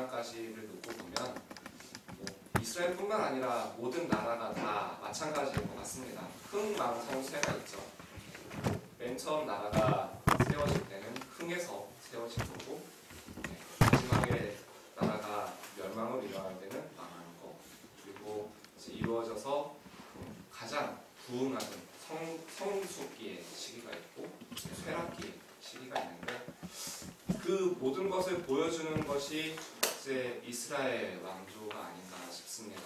까지를 놓고 보면 이스라엘뿐만 아니라 모든 나라가 다 마찬가지인 것 같습니다. 흥망성쇠가 있죠. 맨 처음 나라가 세워질 때는 흥에서 세워진 거고, 마지막에 나라가 멸망으로 일어날 때는 망하는 거, 그리고 이제 이루어져서 가장 부흥하는 성숙기의 시기가 있고 쇠락기의 시기가 있는데, 그 모든 것을 보여주는 것이 이제 이스라엘 왕조가 아닌가 싶습니다.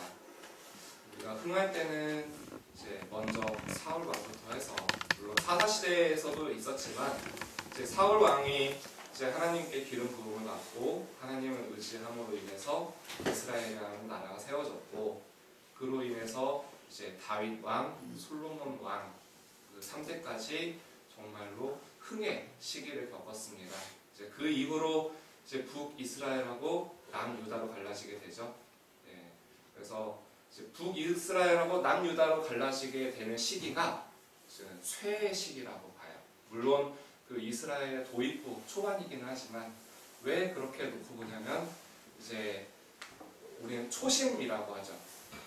우리가 흥할 때는 이제 먼저 사울 왕부터 해서, 물론 사사 시대에서도 있었지만 이제 사울 왕이 이제 하나님께 기름 부음을 받고 하나님을 의지함으로 인해서 이스라엘이라는 나라가 세워졌고, 그로 인해서 이제 다윗 왕, 솔로몬 왕, 그 3대까지 정말로 흥의 시기를 겪었습니다. 이제 그 이후로 이제 북이스라엘하고 남유다로 갈라지게 되죠. 그래서 이제 북이스라엘하고 남유다로 갈라지게 되는 시기가 쇠의 시기라고 봐요. 물론 그 이스라엘의 도입부 초반이기는 하지만 왜 그렇게 놓고 보냐면, 이제 우리는 초심이라고 하죠.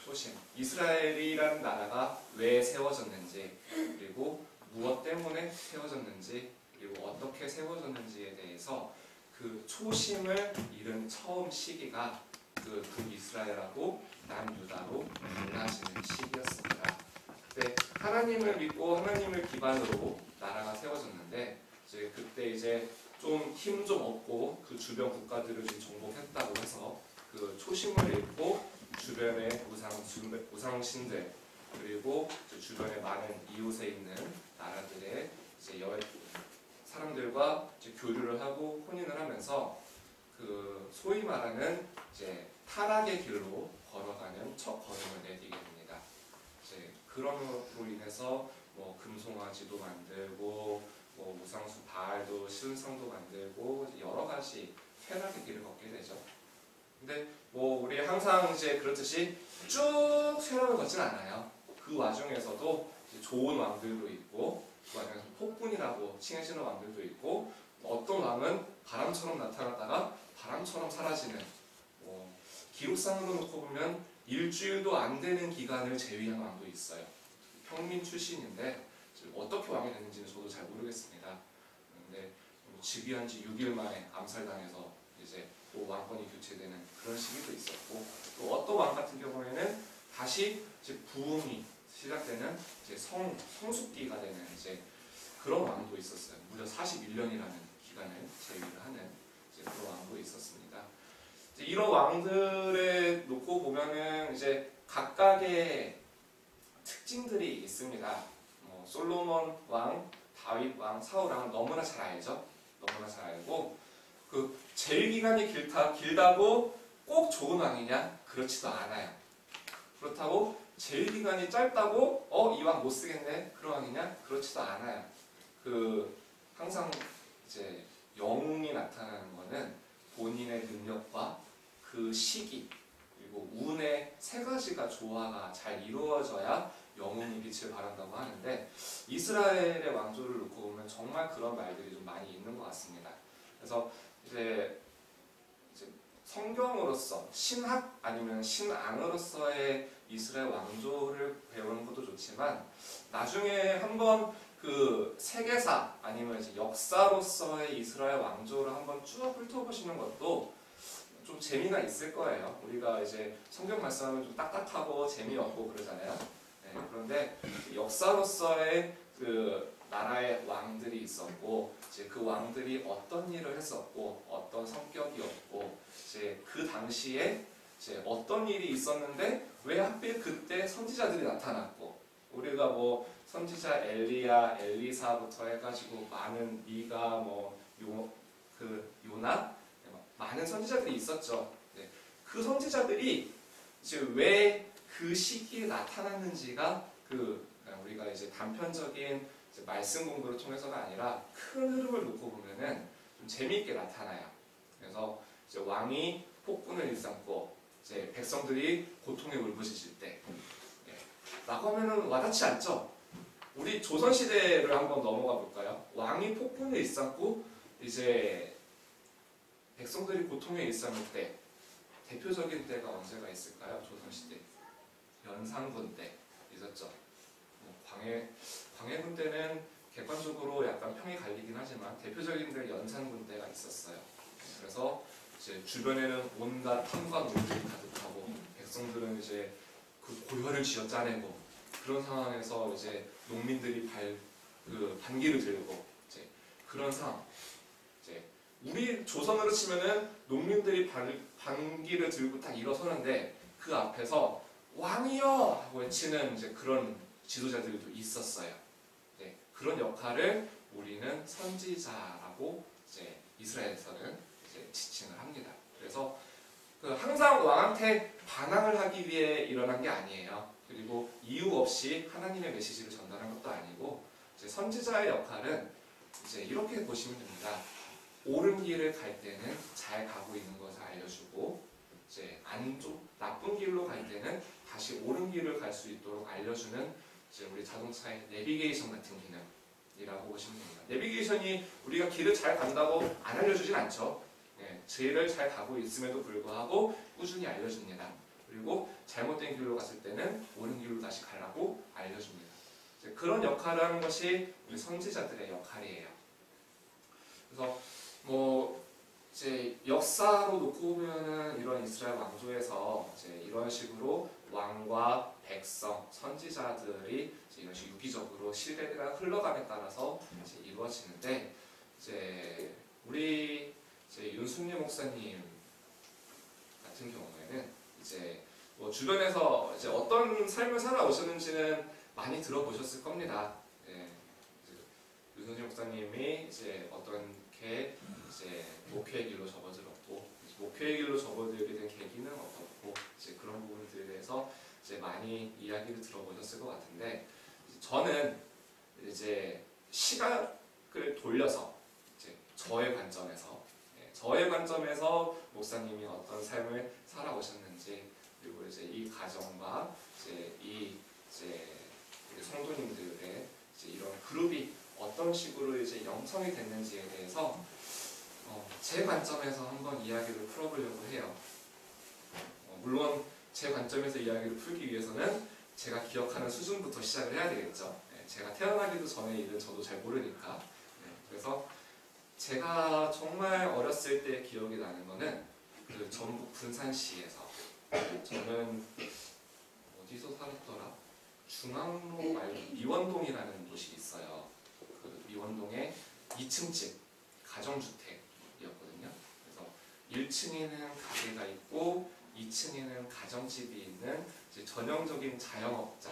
초심. 이스라엘이라는 나라가 왜 세워졌는지, 그리고 무엇 때문에 세워졌는지, 그리고 어떻게 세워졌는지에 대해서 그 초심을 잃은 처음 시기가 그 북이스라엘하고 남유다로 갈라지는 시기였습니다. 그때 하나님을 믿고 하나님을 기반으로 나라가 세워졌는데, 이제 그때 이제 좀 힘 좀 얻고 그 주변 국가들을 좀 정복했다고 해서 그 초심을 잃고 주변의 우상신들, 그리고 주변에 많은 이웃에 있는 나라들의 이제 사람들과 이제 교류를 하고 혼인을 하면서 그 소위 말하는 이제 타락의 길로 걸어가는 첫 걸음을 내디게 됩니다. 이제 그럼으로 인해서 뭐 금송아지도 만들고, 뭐 우상수 바알도 신상도 만들고, 여러 가지 쇠락의 길을 걷게 되죠. 근데 뭐 우리 항상 이제 그렇듯이 쭉 쇠락을 걷진 않아요. 그 와중에서도 이제 좋은 왕들도 있고, 그 와중에서 폭군이라고 칭해지는 왕들도 있고, 어떤 왕은 바람처럼 나타났다가 바람처럼 사라지는, 기록상으로 놓고 보면 일주일도 안 되는 기간을 제위한 왕도 있어요. 평민 출신인데 어떻게 왕이 됐는지는 저도 잘 모르겠습니다. 근데 즉위한 지 6일 만에 암살당해서 이제 또 왕권이 교체되는 그런 시기도 있었고, 또 어떤 왕 같은 경우에는 다시 이제 부흥이 시작되는 이제 성숙기가 되는 이제 그런 왕도 있었어요. 무려 41년이라는 기간을 제위를 하는 이제 그런 왕도 있었습니다. 이제 이런 왕들에 놓고 보면은 이제 각각의 특징들이 있습니다. 솔로몬 왕, 다윗 왕, 사울 왕 너무나 잘 알죠. 너무나 잘 알고, 그 제위 기간이 길다고 꼭 좋은 왕이냐? 그렇지도 않아요. 그렇다고 제위 기간이 짧다고 이 왕 못 쓰겠네 그런 왕이냐? 그렇지도 않아요. 그 항상 이제 영웅이 나타나는 거는 본인의 능력과 그 시기, 그리고 운의 세 가지가 조화가 잘 이루어져야 영웅이 빛을 발한다고 하는데, 이스라엘의 왕조를 놓고 보면 정말 그런 말들이 좀 많이 있는 것 같습니다. 그래서 이제 성경으로서 신학 아니면 신앙으로서의 이스라엘 왕조를 배우는 것도 좋지만, 나중에 한번 그 세계사 아니면 이제 역사로서의 이스라엘 왕조를 한번 쭉 훑어보시는 것도 좀 재미가 있을 거예요. 우리가 이제 성경 말씀하면 좀 딱딱하고 재미없고 그러잖아요. 그런데 역사로서의 그 나라의 왕들이 있었고, 이제 그 왕들이 어떤 일을 했었고, 어떤 성격이었고, 이제 그 당시에 이제 어떤 일이 있었는데 왜 하필 그때 선지자들이 나타났고, 우리가 뭐 선지자 엘리야, 엘리사부터 해가지고 많은 미가, 요나, 많은 선지자들이 있었죠. 그 선지자들이 이제 왜 그 시기에 나타났는지가 우리가 이제 단편적인 이제 말씀 공부를 통해서가 아니라 큰 흐름을 놓고 보면은 좀 재미있게 나타나요. 그래서 이제 왕이 폭군을 일삼고 이제 백성들이 고통에 울부짖을 때, 라고 하면은 와닿지 않죠. 우리 조선 시대를 한번 넘어가 볼까요? 왕이 폭군을 일삼고 이제 백성들이 고통에 일삼을 때 대표적인 때가 언제가 있을까요? 조선시대 연산군 때 있었죠. 광해군 때는 객관적으로 약간 평이 갈리긴 하지만 대표적인 데 연산군 때가 있었어요. 그래서 이제 주변에는 온갖 탐과 노들이 가득하고 백성들은 이제 그 고혈을 쥐어짜내고 그런 상황에서 이제 농민들이 반기를 들고 이제 그런 상황. 이제 우리 조선으로 치면은 농민들이 반기를 들고 딱 일어서는데 그 앞에서 왕이여 하고 외치는 이제 그런 지도자들도 있었어요. 네, 그런 역할을 우리는 선지자라고 이제 이스라엘에서는 이제 지칭을 합니다. 그래서 항상 왕한테 반항을 하기 위해 일어난 게 아니에요. 그리고 이유 없이 하나님의 메시지를 전달한 것도 아니고 이제 선지자의 역할은 이제 이렇게 보시면 됩니다. 옳은 길을 갈 때는 잘 가고 있는 것을 알려주고 이제 나쁜 길로 갈 때는 다시 옳은 길을 갈 수 있도록 알려주는 이제 우리 자동차의 내비게이션 같은 기능이라고 보시면 됩니다. 내비게이션이 우리가 길을 잘 간다고 안 알려주진 않죠. 네, 길을 잘 가고 있음에도 불구하고 꾸준히 알려줍니다. 그리고 잘못된 길로 갔을 때는 옳은 길로 다시 가라고 알려줍니다. 이제 그런 역할을 하는 것이 우리 선지자들의 역할이에요. 그래서 이제 역사로 놓고 보면은 이런 이스라엘 왕조에서 이제 이런 식으로 왕과 백성, 선지자들이 이제 이런 식으로 유기적으로 시대가 흘러감에 따라서 이제 이루어지는데 이제 우리 이제 윤순리 목사님 같은 경우에는 이제 주변에서 이제 어떤 삶을 살아오셨는지는 많이 들어보셨을 겁니다. 예, 윤순리 목사님이 이제 어떻게 이제 목회의 길로 접어들었고 목회의 길로 접어들게 된 계기는 어떻고 이제 그런 부분들에 대해서 이제 많이 이야기를 들어보셨을 것 같은데 저는 이제 시각을 돌려서 이제 저의 관점에서 목사님이 어떤 삶을 살아오셨는지 그리고 이제 이 가정과 이제 우리 성도님들의 이제 이런 그룹이 어떤 식으로 이제 영성이 됐는지에 대해서 제 관점에서 한번 이야기를 풀어보려고 해요. 물론 제 관점에서 이야기를 풀기 위해서는 제가 기억하는 수준부터 시작을 해야 되겠죠. 제가 태어나기도 전에 일은 저도 잘 모르니까. 그래서 제가 정말 어렸을 때 기억이 나는 거는 그 전북 분산시에서 저는 어디서 살았더라? 중앙로 말고 미원동이라는 곳이 있어요. 그 미원동에 2층 집 가정주택이었거든요. 그래서 1층에는 가게가 있고 2층에는 가정집이 있는 이제 전형적인 자영업자,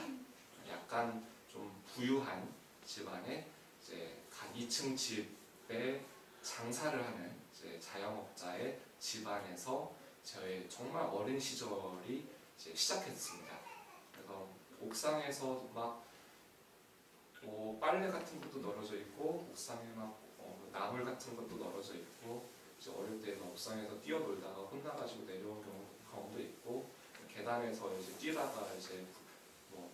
약간 좀 부유한 집안에 이제 2층 집에 장사를 하는 이제 자영업자의 집안에서 저의 정말 어린 시절이 이제 시작했습니다. 그래서 옥상에서 막 빨래 같은 것도 널어져 있고 옥상에 막 나물 같은 것도 널어져 있고 이제 어릴 때는 옥상에서 뛰어놀다가 혼나가지고 내려온 경험도 있고 계단에서 이제 뛰다가 이제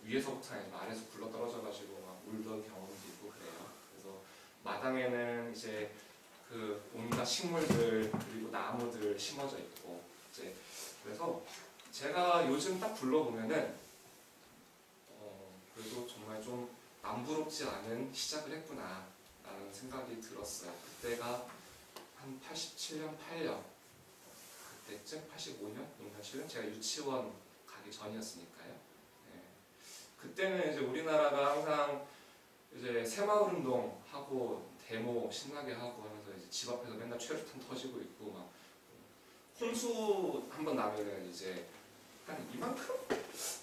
위에서부터 아니라 아래에서 굴러 떨어져가지고 막 울던 경험도 있고 그래요. 그래서 마당에는 이제 그 온갖 식물들 그리고 나무들 심어져 있고 이제 그래서 제가 요즘 딱 불러보면은 그래도 정말 좀 남부럽지 않은 시작을 했구나 라는 생각이 들었어요. 그때가 한 87년, 8년 그때쯤 85년, 6년, 7년 제가 유치원 가기 전이었으니까요. 네. 그때는 이제 우리나라가 항상 이제 새마을 운동 하고 데모 신나게 하고 하면서 이제 집 앞에서 맨날 최루탄 터지고 있고 막 홍수 한번 나면은 이제 한 이만큼?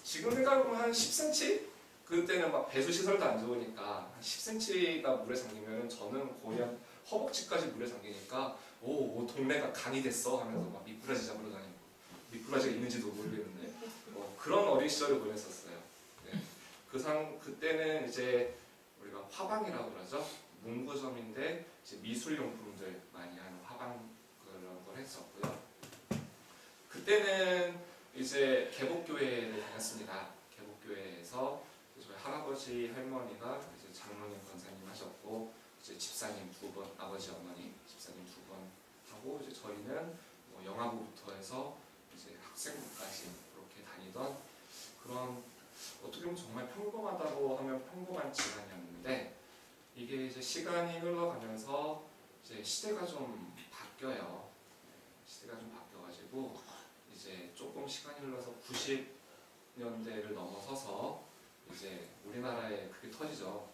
지금 생각해보면 한 10cm? 그때는 막 배수 시설도 안 좋으니까 한 10cm가 물에 잠기면은 저는 거의 한 허벅지까지 물에 잠기니까 오 동네가 강이 됐어 하면서 막 미꾸라지 잡으러 다니고 미꾸라지가 있는지도 모르겠는데 그런 어린 시절을 보냈었어요. 네. 그때는 이제 우리가 화방이라고 그러죠. 문구점인데 이제 미술용품들 많이 하는 화방 그런 걸 했었고요. 그때는 이제 개복교회를 다녔습니다. 개복교회에서 저희 할아버지 할머니가 이제 장로님 권사님 하셨고 이제 집사님 2번 아버지 어머니 집사님 2번 하고 이제 저희는 영아부부터 해서 이제 이제 학생부까지 그렇게 다니던 그런 어떻게 보면 정말 평범하다고 하면 평범한 집안이었는데 이게 이제 시간이 흘러가면서 이제 시대가 좀 바뀌어요. 시대가 좀 바뀌어가지고 이제 조금 시간이 흘러서 90년대를 넘어서서 이제 우리나라에 그게 터지죠.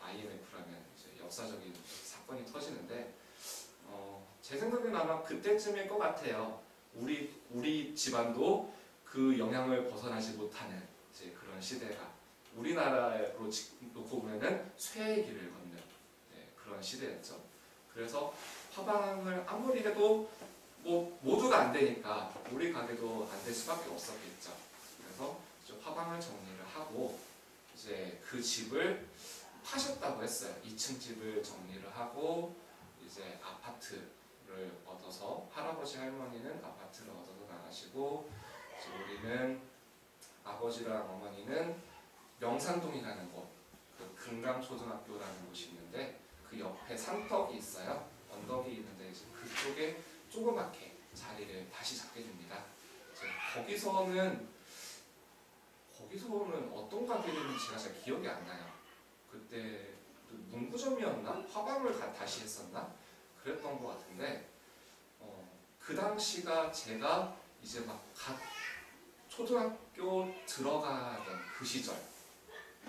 IMF라는 이제 역사적인 사건이 터지는데 제 생각에는 아마 그때쯤일 것 같아요. 우리 집안도 그 영향을 벗어나지 못하는 이제 그런 시대가 우리나라로 놓고 보면은 쇠의 길을 걷는 그런 시대였죠. 그래서 화방을 아무리 해도 뭐 모두가 안 되니까 우리 가게도 안 될 수밖에 없었겠죠. 그래서 이제 화방을 정리를 하고 이제 그 집을 파셨다고 했어요. 2층 집을 정리를 하고 이제 아파트를 얻어서 할아버지 할머니는 아파트를 얻어서 나가시고 이제 우리는 아버지랑 어머니는 명산동이라는 곳, 그 금강초등학교라는 곳이 있는데 그 옆에 산떡이 있어요. 언덕이 있는데 이제 그쪽에 조그맣게 자리를 다시 잡게 됩니다. 이제 거기서는 어떤 가게인지 제가 잘 기억이 안 나요. 그때 문구점이었나? 화방을 다시 했었나? 그랬던 것 같은데 그 당시가 제가 이제 막 갓 초등학교 들어가던 그 시절.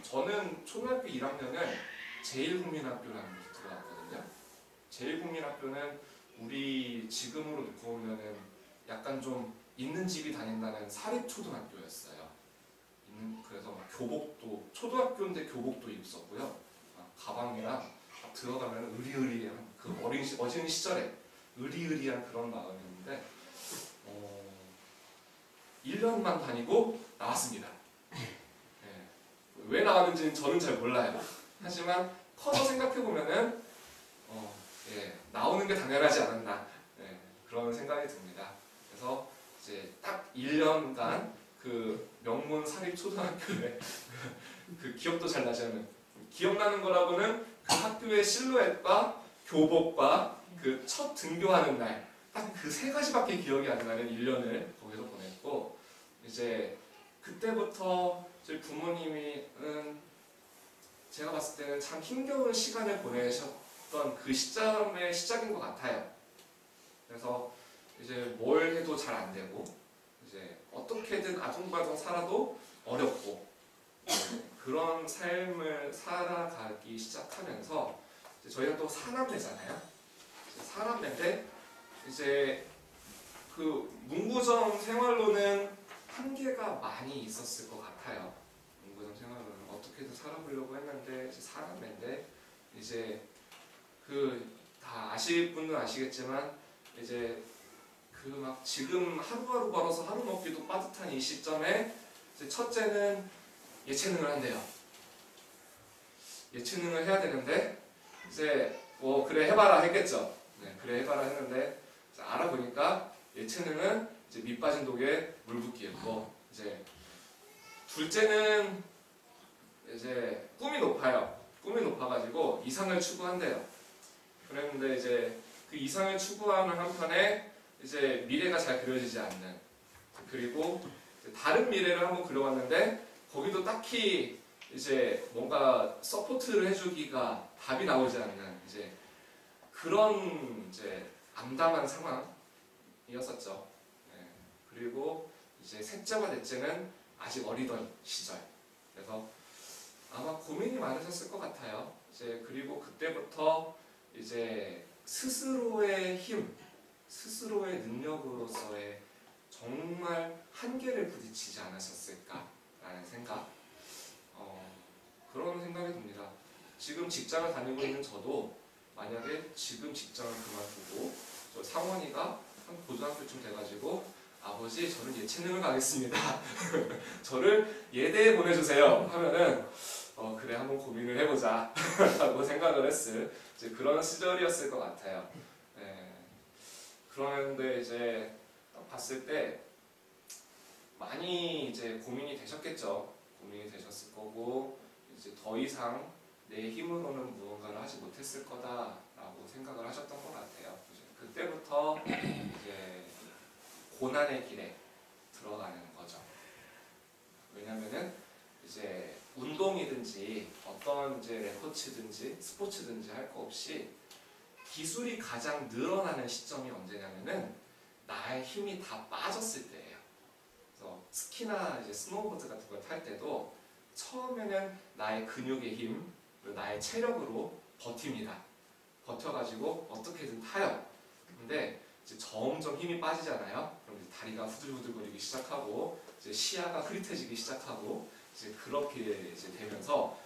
저는 초등학교 1학년을 제일국민학교라는 곳에 들어갔거든요. 제일국민학교는 우리 지금으로 놓고 보면은 약간 좀 있는 집이 다닌다는 사립초등학교였어요. 그래서 막 교복도 초등학교인데 교복도 입었고요. 가방이랑 들어가면 의리의리한 그 어린 시절에 의리의리한 그런 마음이었는데 1년만 다니고 나왔습니다. 네. 왜 나왔는지는 저는 잘 몰라요. 하지만 커서 생각해보면은 나오는 게 당연하지 않았나 그런 생각이 듭니다. 그래서 이제 딱 1년간 그 명문 사립초등학교에 그 기억도 잘 나지 않는 기억나는 거라고는 그 학교의 실루엣과 교복과 그 첫 등교하는 날 딱 그 세 가지밖에 기억이 안 나는 1년을 거기서 보냈고 이제 그때부터 저희 부모님은 제가 봤을 때는 참 힘겨운 시간을 보내셨던 그 시점의 시작인 것 같아요. 그래서 이제 뭘 해도 잘 안 되고 이제 어떻게든 아둥바둥 살아도 어렵고 그런 삶을 살아가기 시작하면서 이제 저희가 또 사남매잖아요. 사남매인데 이제 그 문구점 생활로는 한계가 많이 있었을 것 같아요. 문구점 생활로는 어떻게든 살아보려고 했는데 이제 사남매인데 이제 그 다 아실 분은 아시겠지만 이제 그 막 지금 하루하루 벌어서 하루 먹기도 빠듯한 이 시점에 이제 첫째는 예체능을 한대요. 예체능을 해야 되는데 이제 뭐 그래 해봐라 했겠죠. 네, 그래 해봐라 했는데 알아보니까 예체능은 이제 밑 빠진 독에 물 붓기였고 이제 둘째는 이제 꿈이 높아요. 꿈이 높아가지고 이상을 추구한대요. 그랬는데 이제 그 이상을 추구하는 한편에 이제 미래가 잘 그려지지 않는 그리고 다른 미래를 한번 그려왔는데 거기도 딱히 이제 뭔가 서포트를 해주기가 답이 나오지 않는 이제 그런 이제 암담한 상황이었었죠. 네. 그리고 이제 셋째와 넷째는 아직 어리던 시절. 그래서 아마 고민이 많으셨을 것 같아요. 이제 그리고 그때부터 이제 스스로의 힘, 스스로의 능력으로서의 정말 한계를 부딪히지 않으셨을까라는 생각. 그런 생각이 듭니다. 지금 직장을 다니고 있는 저도 만약에 지금 직장을 그만두고 저 상원이가 한 고등학교쯤 돼가지고 아버지 저는 예체능을 가겠습니다. 저를 예대에 보내주세요 하면은 그래 한번 고민을 해보자 라고 생각을 했을 이제 그런 시절이었을 것 같아요. 네. 그런데 이제 딱 봤을 때 많이 이제 고민이 되셨겠죠. 고민이 되셨을 거고 이제 더 이상 내 힘으로는 무언가를 하지 못했을 거다라고 생각을 하셨던 것 같아요. 그때부터 이제 고난의 길에 들어가는 거죠. 왜냐면은 이제 운동이든지 어떤 이제 레포츠든지 스포츠든지 할 거 없이 기술이 가장 늘어나는 시점이 언제냐면은 나의 힘이 다 빠졌을 때예요. 그래서 스키나 이제 스노우보드 같은 걸 탈 때도 처음에는 나의 근육의 힘, 나의 체력으로 버팁니다. 버텨가지고 어떻게든 타요. 근데 이제 점점 힘이 빠지잖아요. 그럼 이제 다리가 후들후들거리기 시작하고 이제 시야가 흐릿해지기 시작하고 이제 그렇게 이제 되면서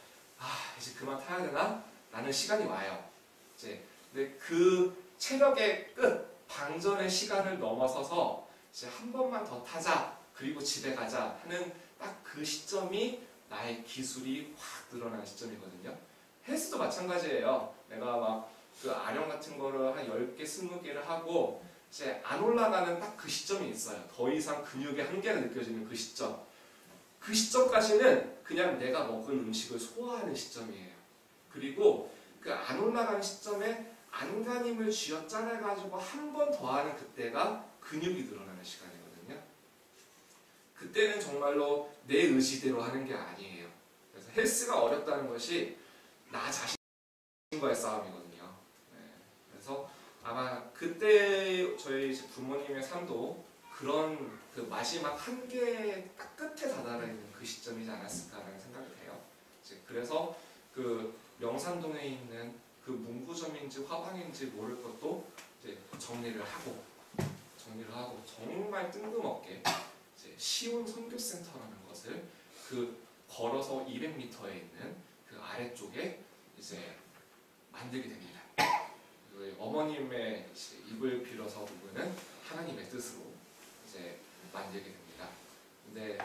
이제 그만 타야 되나? 라는 시간이 와요. 이제 근데 그 체력의 끝 방전의 시간을 넘어서서 이제 한 번만 더 타자 그리고 집에 가자 하는 딱 그 시점이 나의 기술이 확 늘어나는 시점이거든요. 헬스도 마찬가지예요. 내가 막 그 아령 같은 거를 한 10개, 20개를 하고 이제 안 올라가는 딱 그 시점이 있어요. 더 이상 근육의 한계가 느껴지는 그 시점. 그 시점까지는 그냥 내가 먹은 음식을 소화하는 시점이에요. 그리고 그 안 올라가는 시점에 안간힘을 쥐어짜내가지고 한 번 더 하는 그때가 근육이 늘어나는 시간이거든요. 그때는 정말로 내 의지대로 하는 게 아니에요. 그래서 헬스가 어렵다는 것이 나 자신과의 싸움이거든요. 그래서 아마 그때 저희 부모님의 삶도 그런 그 마지막 한계 딱 끝에 다다르는 그 시점이지 않았을까라는 생각이 돼요. 그래서 그 명산동에 있는 그 문구점인지 화방인지 모를 것도 이제 정리를 하고 정말 뜬금없게 이제 시온 선교센터라는 것을 그 걸어서 200m에 있는 그 아래쪽에 이제 만들게 됩니다. 어머님의 입을 빌어서 부부는 하나님의 뜻으로 이제 만들게 됩니다. 근데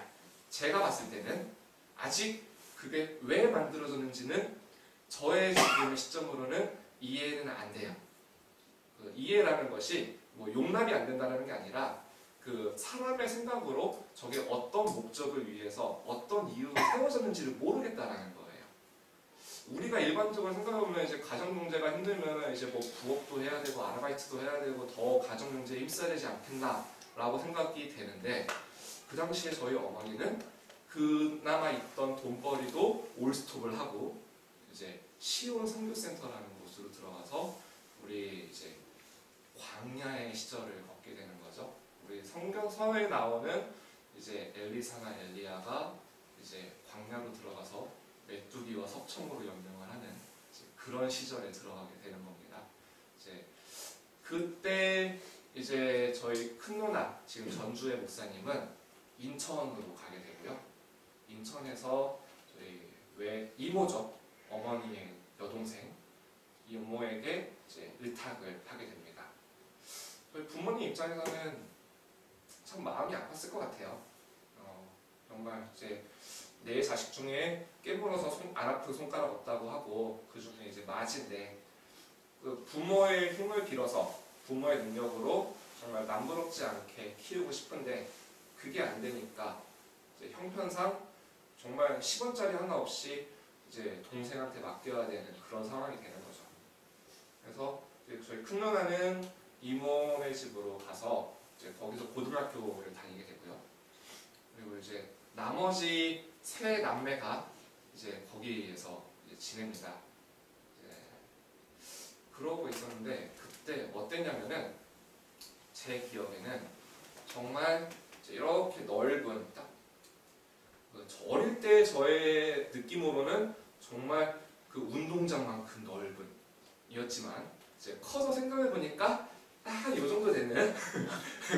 제가 봤을 때는 아직 그게 왜 만들어졌는지는 저의 지금의 시점으로는 이해는 안 돼요. 그 이해라는 것이 뭐 용납이 안 된다는 게 아니라 그 사람의 생각으로 저게 어떤 목적을 위해서 어떤 이유로 세워졌는지를 모르겠다라는 거예요. 우리가 일반적으로 생각해보면 이제 가정경제가 힘들면 이제 뭐 부업도 해야 되고 아르바이트도 해야 되고 더 가정경제에 힘써야 되지 않겠나라고 생각이 되는데 그 당시에 저희 어머니는 그나마 있던 돈벌이도 올스톱을 하고 이제 시온 선교센터라는 곳으로 들어가서 우리 이제 광야의 시절을 걷게 되는 거죠. 우리 성경서에 나오는 이제 엘리사나 엘리야가 이제 광야로 들어가서 메뚜기와 석청으로 연명을 하는 그런 시절에 들어가게 되는 겁니다. 이제 그때 이제 저희 큰 누나 지금 전주의 목사님은 인천으로 가게 되고요. 인천에서 저희 외 이모죠. 어머니의 여동생 이모에게 이제 의탁을 하게 됩니다. 저희 부모님 입장에서는 참 마음이 아팠을 것 같아요. 정말 이제 내 자식 중에 깨물어서 안 아픈 손가락 없다고 하고 그 중에 이제 맞은데 그 부모의 힘을 빌어서 부모의 능력으로 정말 남부럽지 않게 키우고 싶은데 그게 안 되니까 이제 형편상 정말 10원짜리 하나 없이 이제 동생한테 맡겨야 되는 그런 상황이 되는 거죠. 그래서 이제 저희 큰 누나는 이모네 집으로 가서 이제 거기서 고등학교를 다니게 되고요. 그리고 이제 나머지 세 남매가 이제 거기에서 이제 지냅니다. 그러고 있었는데 그때 어땠냐면은 제 기억에는 정말 이렇게 넓은 딱 어릴 때 저의 느낌으로는 정말 그 운동장만큼 넓은 이었지만 이제 커서 생각해 보니까 딱 이 정도 되는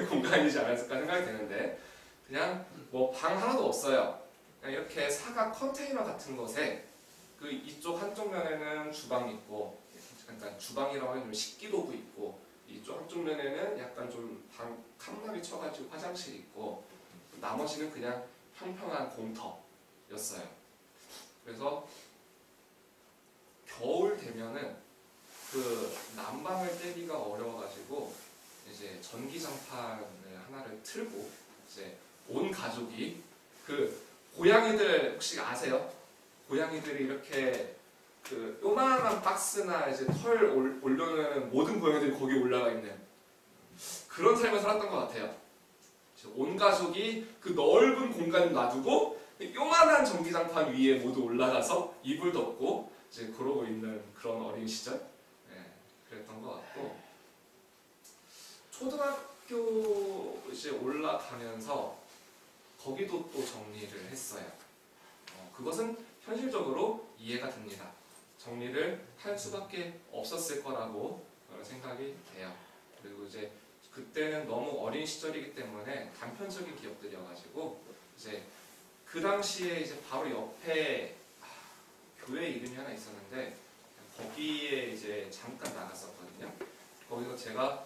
공간이지 않았을까 생각이 되는데 그냥 뭐 방 하나도 없어요. 그냥 이렇게 사각 컨테이너 같은 것에 그 이쪽 한쪽 면에는 주방이 있고, 그러니까 주방이라고 하면 좀 식기도구 있고, 이쪽 한쪽 면에는 약간 좀 방 칸막이 쳐가지고 화장실 있고, 나머지는 그냥 평평한 공터였어요. 그래서 겨울 되면은 그 난방을 떼기가 어려워가지고 이제 전기장판을 하나를 틀고 이제 온 가족이 그 고양이들 혹시 아세요? 고양이들이 이렇게 그 요만한 박스나 이제 털 올려놓으면 모든 고양이들이 거기 올라가 있는 그런 삶을 살았던 것 같아요. 온 가족이 그 넓은 공간을 놔두고 요만한 전기장판 위에 모두 올라가서 이불 덮고 이제 그러고 있는 그런 어린 시절, 그랬던 것 같고, 초등학교 이제 올라가면서 거기도 또 정리를 했어요. 그것은 현실적으로 이해가 됩니다. 정리를 할 수밖에 없었을 거라고 생각이 돼요. 그리고 이제 그때는 너무 어린 시절이기 때문에 단편적인 기억들이어가지고 이제 그 당시에 이제 바로 옆에 교회 이름이 하나 있었는데 거기에 이제 잠깐 나갔었거든요. 거기서 제가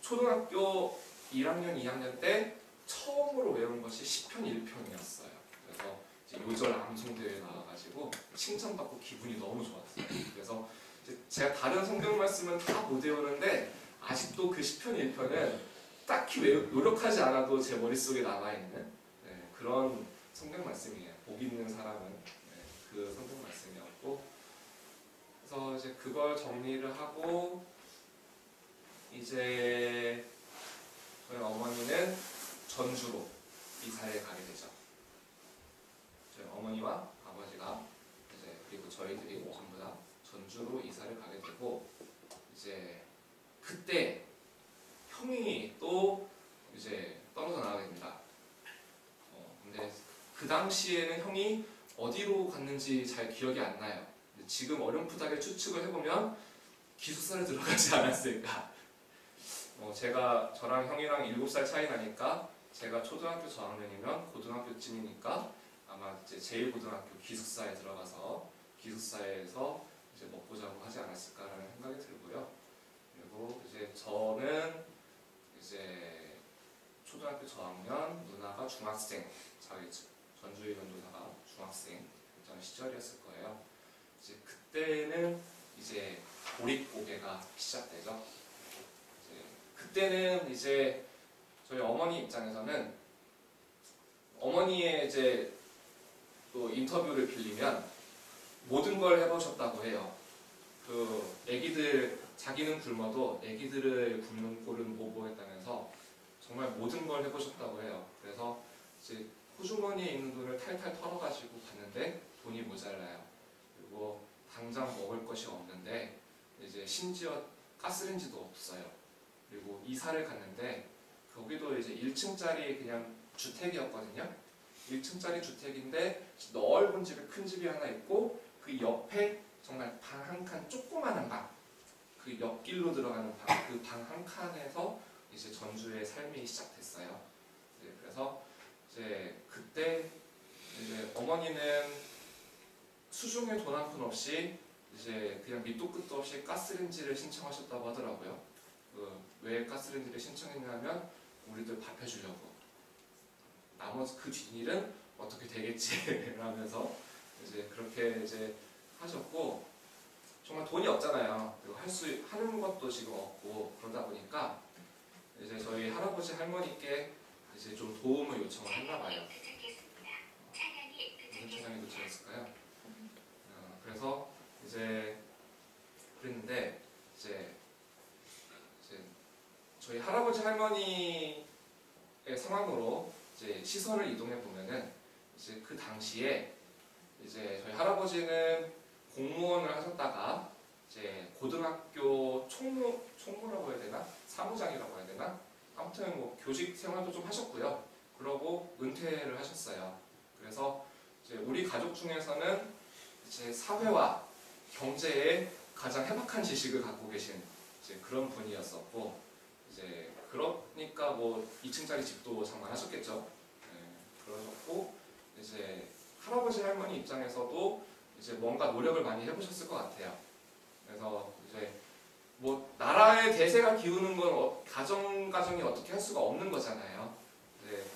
초등학교 1학년, 2학년 때 처음으로 외운 것이 시편 1편이었어요. 그래서 이제 요절 암송대회에 나와가지고 칭찬받고 기분이 너무 좋았어요. 그래서 이제 제가 다른 성경 말씀은 다 못 외우는데 아직도 그 시편 1편은 딱히 노력하지 않아도 제 머릿속에 남아있는 그런 성경 말씀이에요. 복 있는 사람은 그 성경 말씀이었고, 그래서 이제 그걸 정리를 하고 이제 저희 어머니는 전주로 이사를 가게 되죠. 저희 어머니와 아버지가 이제 그리고 저희들이 전부 다 전주로 이사를 가게 되고, 이제 그때 형이 또 이제 떨어져 나가게 됩니다. 근데 그 당시에는 형이 어디로 갔는지 잘 기억이 안 나요. 지금 어렴풋하게 추측을 해보면 기숙사를 들어가지 않았을까. 저랑 형이랑 7살 차이 나니까 제가 초등학교 저학년이면 고등학교쯤이니까 아마 이제 제1고등학교 기숙사에 들어가서 기숙사에서 이제 먹고 자고 하지 않았을까라는 생각이 들고요. 그리고 이제 저는 이제 초등학교 저학년, 누나가 중학생, 저희 전주에 있는 누나가 중학생 그런 시절이었을 거예요. 이제 그때는 이제 보릿고개가 시작되죠. 그때는 이제 저희 어머니 입장에서는 어머니의 이제 또 인터뷰를 빌리면 모든 걸 해보셨다고 해요. 그 애기들 자기는 굶어도 애기들을 굶는 꼴은 못 보겠다면서 정말 모든 걸 해보셨다고 해요. 그래서 이제 호주머니에 있는 돈을 탈탈 털어가지고 갔는데 돈이 모자라요. 그리고 당장 먹을 것이 없는데 이제 심지어 가스레인지도 없어요. 그리고 이사를 갔는데 거기도 이제 1층짜리 그냥 주택이었거든요. 1층짜리 주택인데 넓은 집에 큰 집이 하나 있고 그 옆에 정말 방 한 칸 조그마한 방, 그 옆길로 들어가는 방, 그 방 한 칸에서 이제 전주의 삶이 시작됐어요. 그래서 이제 그때 이제 어머니는 수중에 돈 한 푼 없이 이제 그냥 밑도 끝도 없이 가스레인지를 신청하셨다고 하더라고요. 왜 가스레인지를 신청했냐면 우리들 밥 해주려고. 나머지 그 뒷일은 어떻게 되겠지 라면서 이제 그렇게 이제 하셨고, 정말 돈이 없잖아요. 그리고 하는 것도 지금 없고 그러다 보니까 이제 저희 할아버지 할머니께 이제 좀 도움을 요청을 했나 봐요. 무슨 차량이 도착했을까요? 그래서 이제 그랬는데 이제 저희 할아버지 할머니의 상황으로 이제 시선을 이동해 보면은 이제 그 당시에 이제 저희 할아버지는 공무원을 하셨다가 이제 고등학교 총무라고 해야 되나? 사무장이라고 해야 되나? 아무튼 뭐 교직 생활도 좀 하셨고요. 그러고 은퇴를 하셨어요. 그래서 이제 우리 가족 중에서는 이제 사회와 경제에 가장 해박한 지식을 갖고 계신 이제 그런 분이었었고, 이제 그러니까 뭐 2층짜리 집도 장만하셨겠죠. 그러셨고 이제 할아버지 할머니 입장에서도 이제 뭔가 노력을 많이 해보셨을 것 같아요. 그래서 이제 뭐 나라의 대세가 기우는 건 가정이 어떻게 할 수가 없는 거잖아요.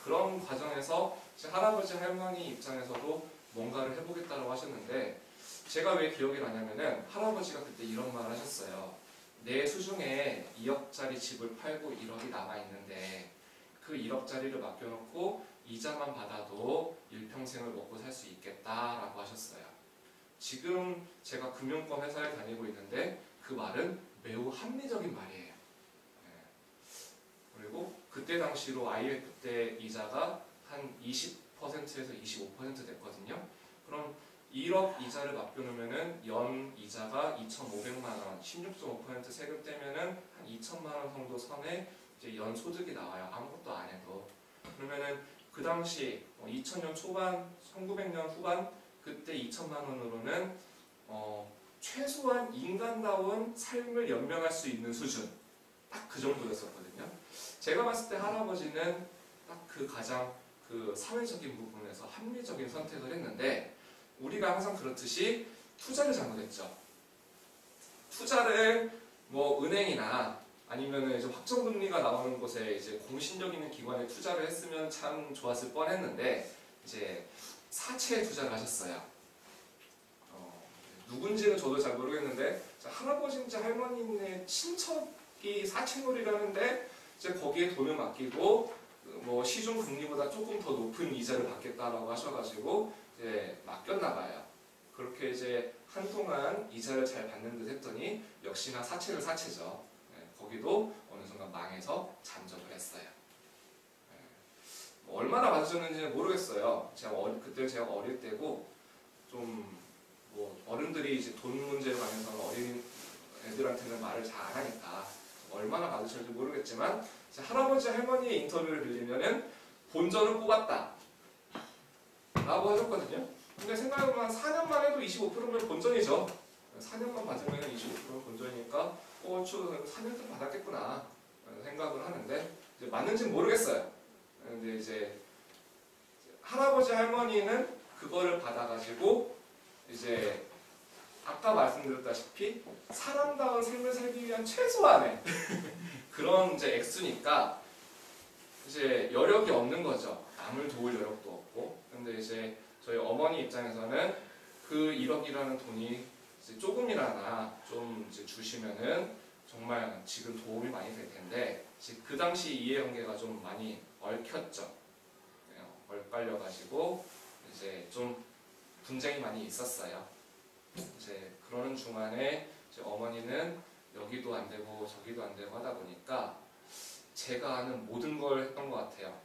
그런 과정에서 이제 할아버지 할머니 입장에서도 뭔가를 해보겠다고 하셨는데, 제가 왜 기억이 나냐면은 할아버지가 그때 이런 말을 하셨어요. 내 수중에 2억짜리 집을 팔고 1억이 남아있는데 그 1억짜리를 맡겨놓고 이자만 받아도 일평생을 먹고 살 수 있겠다라고 하셨어요. 지금 제가 금융권 회사에 다니고 있는데 그 말은 매우 합리적인 말이에요. 그리고 그때 당시로 IMF 때 이자가 한 20%에서 25% 됐거든요. 그럼 1억 이자를 맡겨놓으면은 연 이자가 2,500만 원, 16.5% 세금 떼면은 한 2천만 원 정도 선에 이제 연 소득이 나와요. 아무것도 안 해도. 그러면은 그 당시 2000년 초반, 1900년 후반 그때 2천만 원으로는 최소한 인간다운 삶을 연명할 수 있는 수준, 딱 그 정도였었거든요. 제가 봤을 때 할아버지는 딱 그 가장 그 사회적인 부분에서 합리적인 선택을 했는데, 우리가 항상 그렇듯이 투자를 잘못했죠. 투자를 뭐 은행이나 아니면 이제 확정금리가 나오는 곳에 이제 공신력 있는 기관에 투자를 했으면 참 좋았을 뻔했는데, 이제 사채에 투자를 하셨어요. 누군지는 저도 잘 모르겠는데 할아버지인지 할머니인지 친척이 사채놀이를 하는데 이제 거기에 돈을 맡기고 뭐 시중 금리보다 조금 더 높은 이자를 받겠다라고 하셔가지고 이제 맡겼나 봐요. 그렇게 이제 한동안 이자를 잘 받는 듯 했더니 역시나 사채는 사채죠. 거기도 어느 순간 망해서 잠적을 했어요. 뭐 얼마나 받으셨는지는 모르겠어요. 그때 제가 어릴 때고 좀 뭐 어른들이 이제 돈 문제에 관해서는 어린 애들한테는 말을 잘 안 하니까 얼마나 받으셨는지 모르겠지만, 할아버지 할머니의 인터뷰를 빌리면은 본전을 뽑았다 라고 하셨거든요. 근데 생각해보면 4년만 해도 25%면 본전이죠. 4년만 받으면 25%는 본전이니까 4년 좀 받았겠구나 생각을 하는데, 이제 맞는지는 모르겠어요. 근데 이제 할아버지 할머니는 그거를 받아가지고 이제 아까 말씀드렸다시피 사람다운 삶을 살기 위한 최소한의 그런 이제 액수니까 이제 여력이 없는 거죠. 남을 도울 여력도 없고. 근데 이제 저희 어머니 입장에서는 그 1억이라는 돈이 이제 조금이라나 좀 이제 주시면은 정말 지금 도움이 많이 될 텐데, 그 당시 이해관계가 좀 많이 얽혔죠. 엇갈려가지고 이제 좀 분쟁이 많이 있었어요. 이제 그러는 중간에 이제 어머니는 여기도 안 되고 저기도 안 되고 하다 보니까 제가 아는 모든 걸 했던 것 같아요.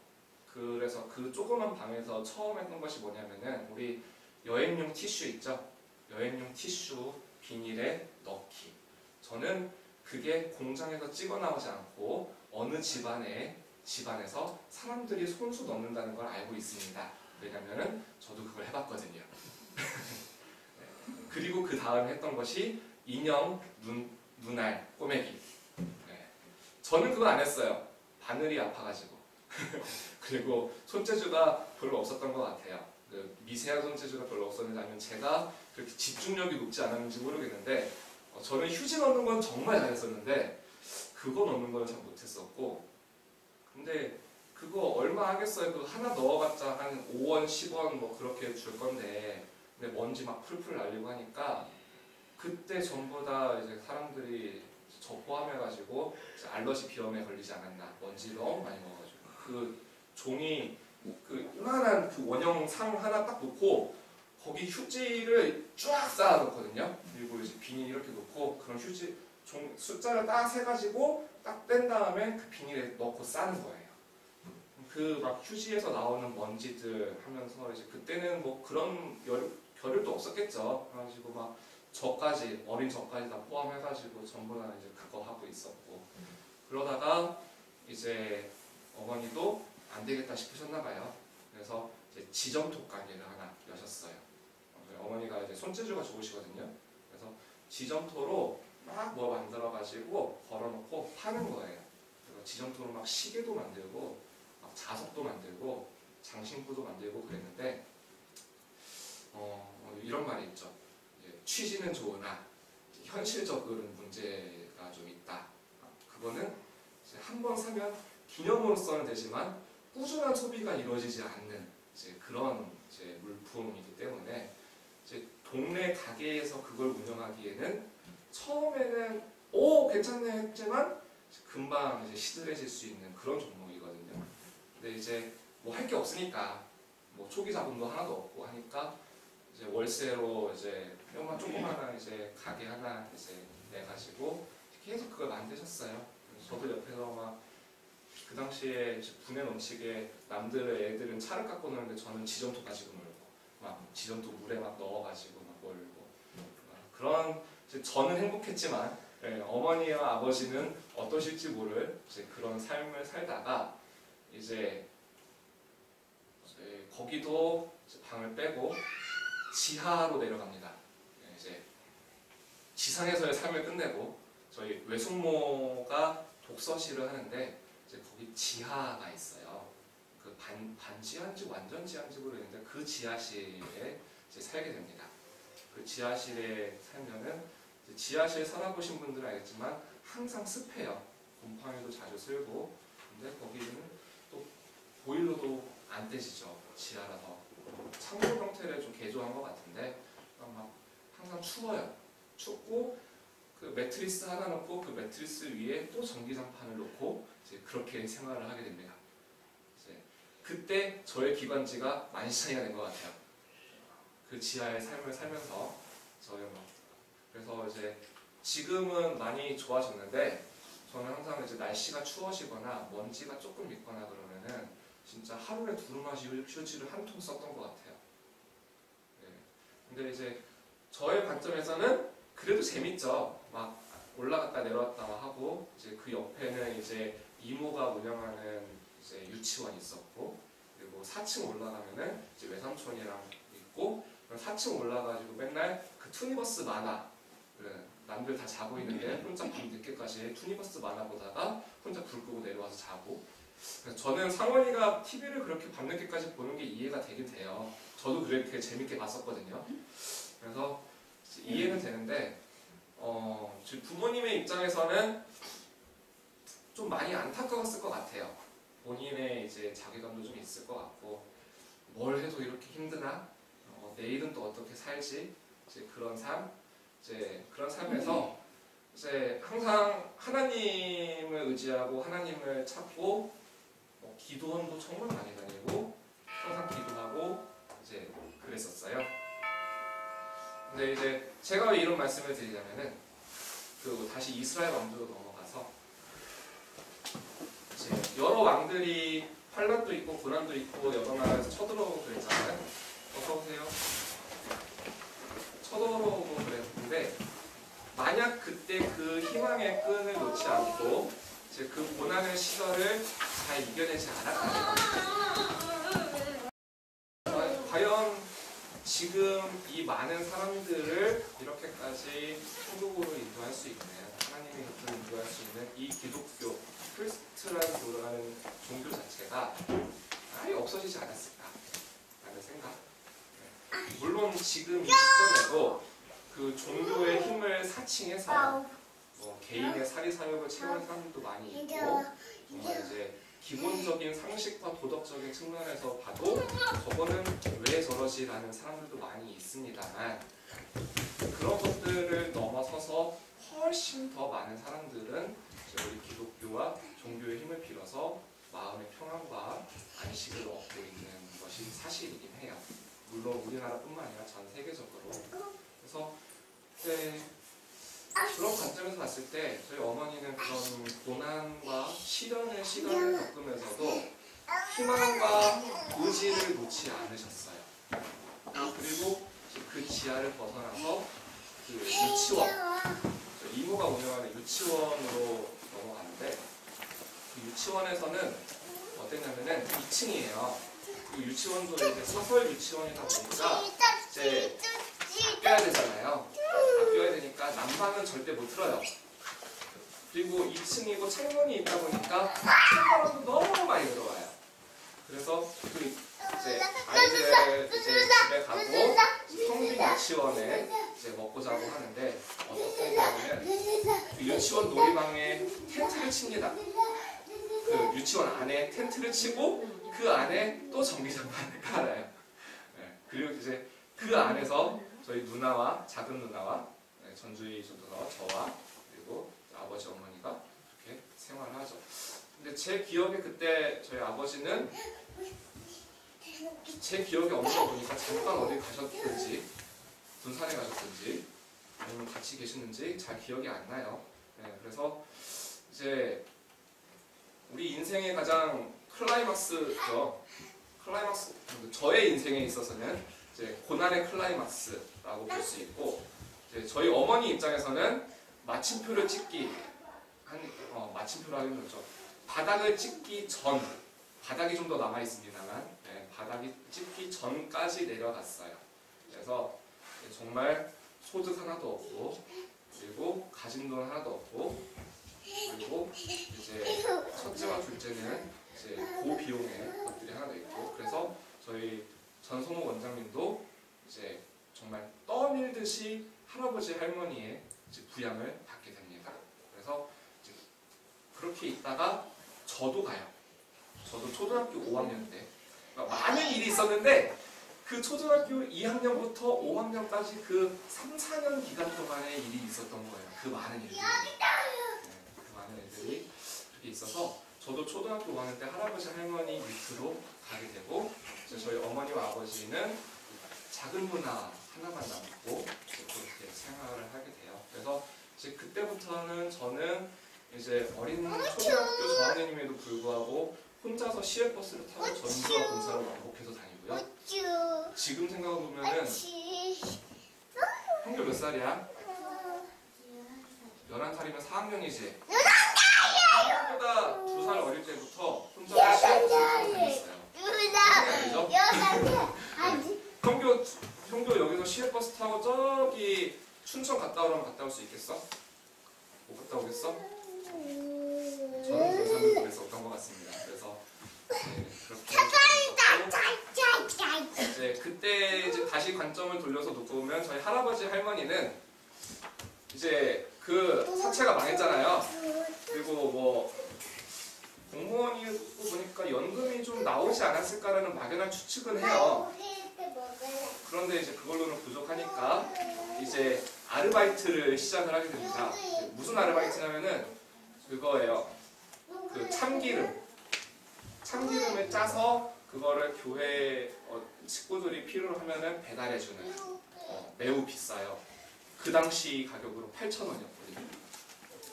그래서 그 조그만 방에서 처음 했던 것이 뭐냐면은 우리 여행용 티슈 있죠? 여행용 티슈 비닐에 넣기. 저는 그게 공장에서 찍어 나오지 않고 어느 집안에서 사람들이 손수 넣는다는 걸 알고 있습니다. 왜냐면은 저도 그걸 해봤거든요. 그리고 그 다음에 했던 것이 인형, 눈알, 꼬매기. 저는 그거 안 했어요. 바늘이 아파가지고. 그리고 손재주가 별로 없었던 것 같아요. 그 미세한 손재주가 별로 없었는지 아니면 제가 그렇게 집중력이 높지 않았는지 모르겠는데, 저는 휴지 넣는 건 정말 잘했었는데 그거 넣는 건 잘 못했었고, 근데 그거 얼마 하겠어요. 그거 하나 넣어봤자 한 5원, 10원 뭐 그렇게 줄 건데, 근데 먼지 막 풀풀 날리고 하니까 그때 전부 다 이제 사람들이 저 포함해가지고 알러지 비염에 걸리지 않았나. 먼지 너무 많이 먹어가지고 그 종이 그 요만한 그 원형 상 하나 딱 놓고 거기 휴지를 쫙 쌓아 놓거든요. 그리고 이제 비닐 이렇게 놓고 그런 휴지 숫자를 딱 세가지고 딱 뺀 다음에 그 비닐에 넣고 싸는 거예요. 그 막 휴지에서 나오는 먼지들 하면서 이제 그때는 뭐 그런 겨를도 없었겠죠. 그래가지고 막 저까지 어린 저까지 다 포함해가지고 전부 다 이제 그거 하고 있었고, 그러다가 이제 어머니도 안 되겠다 싶으셨나 봐요. 그래서 이제 지점토 가게를 하나 여셨어요. 어머니가 이제 손재주가 좋으시거든요. 그래서 지점토로 막 뭐 만들어가지고 걸어놓고 파는 거예요. 그래서 지점토로 막 시계도 만들고 막 자석도 만들고 장신구도 만들고 그랬는데, 이런 말이 있죠. 취지는 좋으나 현실적으로는 문제가 좀 있다. 그거는 한 번 사면 기념으로서는 되지만 꾸준한 소비가 이루어지지 않는 그런 물품이기 때문에 동네 가게에서 그걸 운영하기에는 처음에는 괜찮네 했지만 금방 시들해질 수 있는 그런 종목이거든요. 근데 이제 뭐 할 게 없으니까 뭐 초기 자금도 하나도 없고 하니까 월세로 조그마한 가게 하나 내가지고 계속 그걸 만드셨어요. 저도 옆에서 막 그 당시에 이제 분에 넘치게 남들의 애들은 차를 갖고 노는데 저는 지점토 가지고 놀고 막 지점토 물에 막 넣어가지고 막 놀고 그런 이제 저는 행복했지만 어머니와 아버지는 어떠실지 모를 이제 그런 삶을 살다가 이제 거기도 이제 방을 빼고 지하로 내려갑니다. 이제 지상에서의 삶을 끝내고 저희 외숙모가 독서실을 하는데 이제 거기 지하가 있어요. 그 반지하인지 완전 지하인지 모르겠는데 그 지하실에 이제 살게 됩니다. 그 지하실에 살면은 이제 지하실 살아보신 분들은 알겠지만 항상 습해요. 곰팡이도 자주 쓸고 근데 거기는 또 보일러도 안 떼지죠. 지하라서 창고 형태를 좀 개조한 것 같은데 막 항상 추워요. 춥고 그 매트리스 하나 놓고 그 매트리스 위에 또 전기장판을 놓고 이제 그렇게 생활을 하게 됩니다. 이제 그때 저의 기관지가 만시창이가 된 것 같아요. 그 지하의 삶을 살면서 저의 그래서 이제 지금은 많이 좋아졌는데 저는 항상 이제 날씨가 추워지거나 먼지가 조금 있거나 그러면은 진짜 하루에 두루마시 휴지를 한 통 썼던 것 같아요. 네. 근데 이제 저의 관점에서는 그래도 재밌죠. 막 올라갔다 내려왔다 하고 이제 그 옆에는 이제 이모가 운영하는 이제 유치원이 있었고 그리고 4층 올라가면은 이제 외삼촌이랑 있고 4층 올라가지고 맨날 그 투니버스 만화 남들 다 자고 있는데 혼자 밤 늦게까지 투니버스 만화 보다가 혼자 불 끄고 내려와서 자고 저는 상원이가 TV를 그렇게 밤늦게까지 보는 게 이해가 되긴 돼요. 저도 그렇게 재밌게 봤었거든요. 그래서 이해는 되는데 부모님의 입장에서는 좀 많이 안타까웠을 것 같아요. 본인의 이제 자괴감도 좀 있을 것 같고 뭘 해도 이렇게 힘드나? 내일은 또 어떻게 살지? 이제 그런 삶, 이제 그런 삶에서 이제 항상 하나님을 의지하고 하나님을 찾고 기도원도 정말 많이 다니고 항상 기도하고 이제 그랬었어요. 근데 이제 제가 왜 이런 말씀을 드리냐면은 다시 이스라엘 왕조로 넘어가서 이제 여러 왕들이 환란도 있고 고난도 있고 여러 나라에서 쳐들어오고 그랬잖아요. 어서 오세요. 쳐들어오고 그랬는데 만약 그때 그 희망의 끈을 놓지 않고 이제 그 고난의 시절을 잘 이겨내지 않았다면 과연 지금 이 많은 사람들을 이렇게까지 천국으로 인도할 수 있는 하나님의 곁으로 인도할 수 있는 이 기독교 크리스트라는 교라는 종교 자체가 아예 없어지지 않았을까라는 생각. 물론 지금 이 시점에도 그 종교의 힘을 사칭해서 개인의 사리사욕을 채우는 사람들도 많이 있고 정말 이제 기본적인 상식과 도덕적인 측면에서 봐도 저거는 왜 저러지라는 사람들도 많이 있습니다만 그런 것들을 넘어서서 훨씬 더 많은 사람들은 우리 기독교와 종교의 힘을 빌어서 마음의 평안과 안식을 얻고 있는 것이 사실이긴 해요. 물론 우리나라뿐만 아니라 전 세계적으로. 그래서 그런 관점에서 봤을 때 저희 어머니는 그런 고난과 시련의 시간을 겪으면서도 희망과 의지를 놓지 않으셨어요. 그리고 그 지하를 벗어나서 그 유치원, 이모가 운영하는 유치원으로 넘어가는데 그 유치원에서는 어땠냐면은 2층이에요. 그 유치원도 이제 사설 유치원이다 보니까 이제 아껴야 되잖아요. 아껴야 되니까 난방은 절대 못 틀어요. 그리고 2층이고 창문이 있다 보니까 찬바람도 너무 많이 들어와요. 그래서 이제 아이들 이제 집에 가고 성빈 유치원에 이제 먹고 자고 하는데 어떻게 하냐면 그 유치원 놀이방에 텐트를 칩니다. 그 유치원 안에 텐트를 치고 그 안에 또 전기장판을 깔아요. 네, 그리고 이제 그 안에서 저희 누나와 작은 누나와 전주희 누나와 저와 그리고 아버지 어머니가 이렇게 생활을 하죠. 근데 제 기억에 그때 저희 아버지는 제 기억에 없는 거 보니까 잠깐 어디 가셨든지 군산에 가셨든지 아니면 같이 계시는지 잘 기억이 안 나요. 네, 그래서 이제 우리 인생의 가장 클라이막스죠. 클라이막스, 저의 인생에 있어서는 이제 고난의 클라이막스라고 볼 수 있고, 이제 저희 어머니 입장에서는 마침표를 찍기 마침표로 하긴 그렇죠. 바닥을 찍기 전, 바닥이 좀 더 남아 있습니다만, 네, 바닥이 찍기 전까지 내려갔어요. 그래서 정말 소득 하나도 없고, 그리고 가진 돈 하나도 없고, 그리고 이제 첫째와 둘째는 이제 고비용의 것들이 하나 더 있고, 그래서 저희 전성호 원장님도 이제 정말 떠밀듯이 할아버지 할머니의 이제 부양을 받게 됩니다. 그래서 이제 그렇게 있다가 저도 가요. 저도 초등학교 5학년 때 그러니까 많은 일이 있었는데, 그 초등학교 2학년부터 5학년까지 그 3, 4년 기간 동안의 일이 있었던 거예요. 그 많은 일들이. 그 많은 일들이 그렇게 있어서 저도 초등학교 5학년 때 할아버지 할머니 밑으로 가게 되고, 이제 저희 어머니와 아버지는 작은 문화 하나만 남고 그렇게 생활을 하게 돼요. 그래서 이제 그때부터는 저는 이제 어린 초등학교 저학년임에도 불구하고 혼자서 시외버스를 타고 전주와 군사를 왕복해서 다니고요. 지금 생각해보면은 형교 몇 살이야? 11살이면 4학년이지? 형보다 2살 어릴 때부터 혼자서 시외버스를 타고 다녔어요. 형교 여기서 시외버스 타고 저기 춘천 갔다 오라면 갔다 올 수 있겠어? 못 갔다 오겠어? 저는 고3은 그랬었던 것 같습니다. 그래서 그렇게 이제 그때 이제 다시 관점을 돌려서 놓고 보면 저희 할아버지 할머니는 이제 그 사채가 망했잖아요. 그리고 뭐 공무원이고 보니까 연금이 좀 나오지 않았을까라는 막연한 추측은 해요. 그런데 이제 그걸로는 부족하니까 이제 아르바이트를 시작을 하게 됩니다. 무슨 아르바이트냐면은 그거예요. 그 참기름을 짜서 그거를 교회 식구들이 필요로 하면은 배달해주는 매우 비싸요. 그 당시 가격으로 8,000원이었거든요.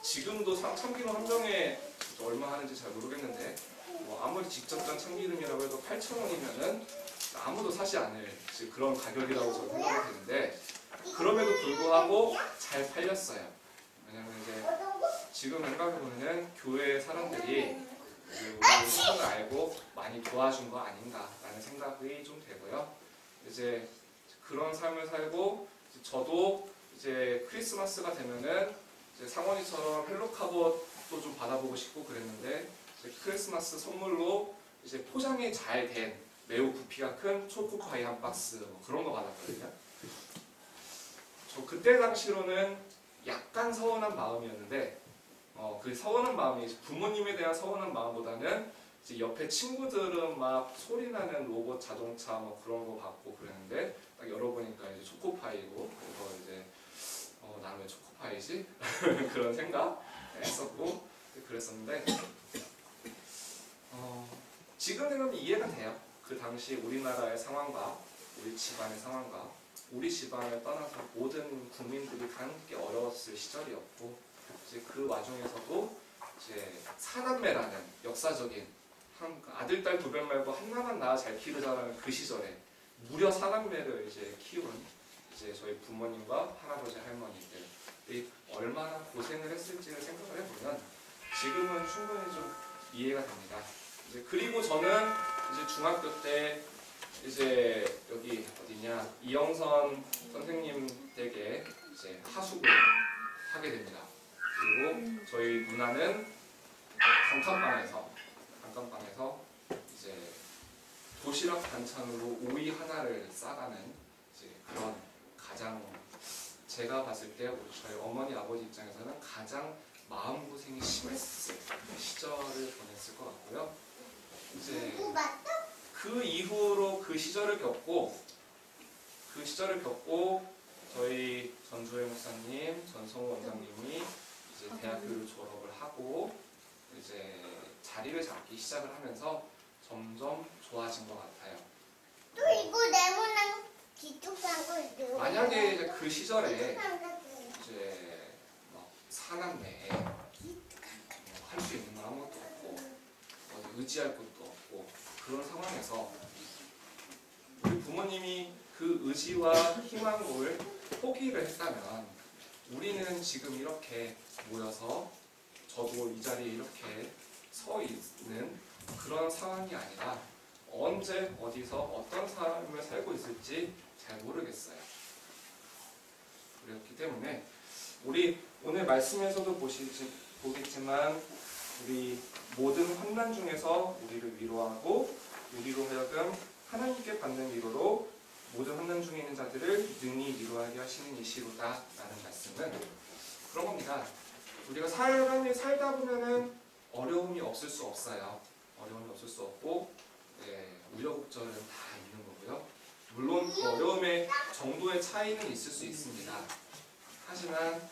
지금도 참기름 한 병에 얼마 하는지 잘 모르겠는데 뭐 아무리 직접 짠 참기름이라고 해도 8,000원이면은 아무도 사지 않을 그런 가격이라고 저는 생각이 드는데, 그럼에도 불구하고 잘 팔렸어요. 왜냐면 이제 지금 생각해보면 교회 사람들이 우리 사정을 알고 많이 도와준 거 아닌가라는 생각이 좀 되고요. 이제 그런 삶을 살고, 저도 이제 크리스마스가 되면은 이제 상원이처럼 헬로카봇도 좀 받아보고 싶고 그랬는데, 이제 크리스마스 선물로 이제 포장이 잘 된 매우 부피가 큰 초코파이 한 박스 뭐 그런 거 받았거든요. 저 그때 당시로는 약간 서운한 마음이었는데, 그 서운한 마음이 부모님에 대한 서운한 마음보다는 이제 옆에 친구들은 막 소리나는 로봇 자동차 뭐 그런 거 받고 그랬는데, 딱 열어보니까 이제 초코파이고, 그래서 이제 나는 왜 초코파이지? 그런 생각 했었고 그랬었는데, 지금 생각하면 이해가 돼요. 그 당시 우리나라의 상황과 우리 집안의 상황과 우리 집안을 떠나서 모든 국민들이 함께 어려웠을 시절이었고, 이제 그 와중에서도 이제 사남매라는 역사적인 아들, 딸, 두 명 말고 하나만 낳아 잘 키우자라는 그 시절에 무려 사남매를 이제 키운 이제 저희 부모님과 할아버지 할머니들이 얼마나 고생을 했을지를 생각을 해보면 지금은 충분히 좀 이해가 됩니다. 이제 그리고 저는 이제 중학교 때 이제 여기 어디냐 이영선 선생님 댁에 이제 하숙을 하게 됩니다. 그리고 저희 누나는 단칸방에서 이제 도시락 반찬으로 오이 하나를 싸가는 이제 그런 가장 제가 봤을 때 저희 어머니 아버지 입장에서는 가장 마음고생이 심했을 시절을 보냈을 것 같고요. 이제 그 이후로 그 시절을 겪고 저희 전주회 목사님, 전성호 원장님이 이제 대학교를 졸업을 하고 이제 자리를 잡기 시작을 하면서 점점 좋아진 것 같아요. 또 이거 네모난 기초상을 만약에 이제 그 시절에 이제 막 사남매 할 수 있는 건 아무것도 없고 의지할 곳도 없고 그런 상황에서 우리 부모님이 그 의지와 희망을 포기를 했다면 우리는 지금 이렇게 모여서 저도 이 자리에 이렇게 서 있는 그런 상황이 아니라 언제 어디서 어떤 삶을 살고 있을지 잘 모르겠어요. 그렇기 때문에 우리 오늘 말씀에서도 보겠지만 우리 모든 환난 중에서 우리를 위로하고 우리로 하여금 하나님께 받는 위로로 모든 환난 중에 있는 자들을 능히 위로하게 하시는 이시로다라는 말씀은 그런 겁니다. 우리가 사람이 살다 보면은 어려움이 없을 수 없어요. 어려움이 없을 수 없고 우여곡절은 다 있는 거고요. 물론 그 어려움의 정도의 차이는 있을 수 있습니다. 하지만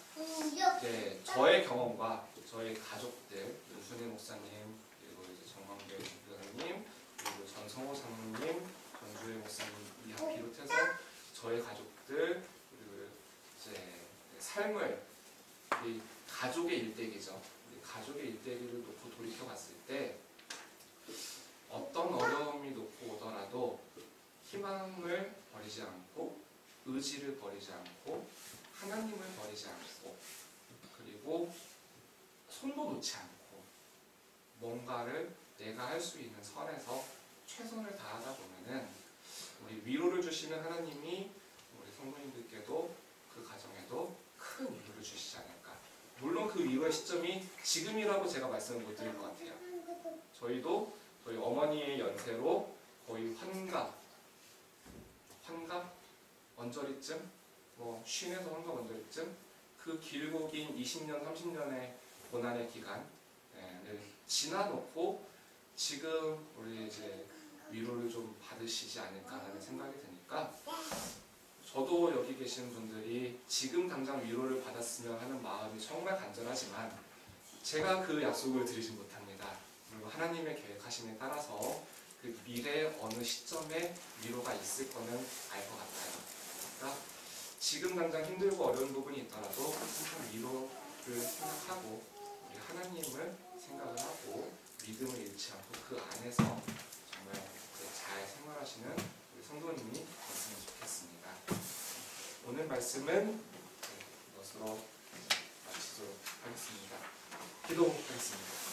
저의 경험과 저희 가족들, 윤순희 목사님, 그리고 이제 정광배 목사님, 그리고 전성호 장로님, 전주혜 목사님 비롯해서 저의 가족들 그리고 이제 삶을 우리 가족의 일대기죠. 우리 가족의 일대기를 놓고 돌이켜 봤을 때 어떤 어려움이 놓고 오더라도 희망을 버리지 않고 의지를 버리지 않고 하나님을 버리지 않고 그리고 손도 놓지 않고 뭔가를 내가 할 수 있는 선에서 최선을 다하다 보면은 우리 위로를 주시는 하나님이 우리 성도님들께도 그 가정에도 큰 위로를 주시지 않을까. 물론 그 위로의 시점이 지금이라고 제가 말씀을 못 드릴 것 같아요. 저희도 저희 어머니의 연세로 거의 환갑 언저리쯤 쉰에서 환갑 언저리쯤 그 길고 긴 20년 30년의 고난의 기간을 지나놓고 지금 우리 이제 위로를 좀 받으시지 않을까라는 생각이 드니까 저도 여기 계신 분들이 지금 당장 위로를 받았으면 하는 마음이 정말 간절하지만 제가 그 약속을 드리지 못합니다. 그리고 하나님의 계획하심에 따라서 그 미래 어느 시점에 위로가 있을 거는 알 것 같아요. 그러니까 지금 당장 힘들고 어려운 부분이 있더라도 항상 위로를 생각하고 우리 하나님을 생각을 하고 믿음을 잃지 않고 그 안에서 정말 잘 생활하시는 우리 성도님이 되었으면 좋겠습니다. 오늘 말씀은 이것으로 마치도록 하겠습니다. 기도하겠습니다.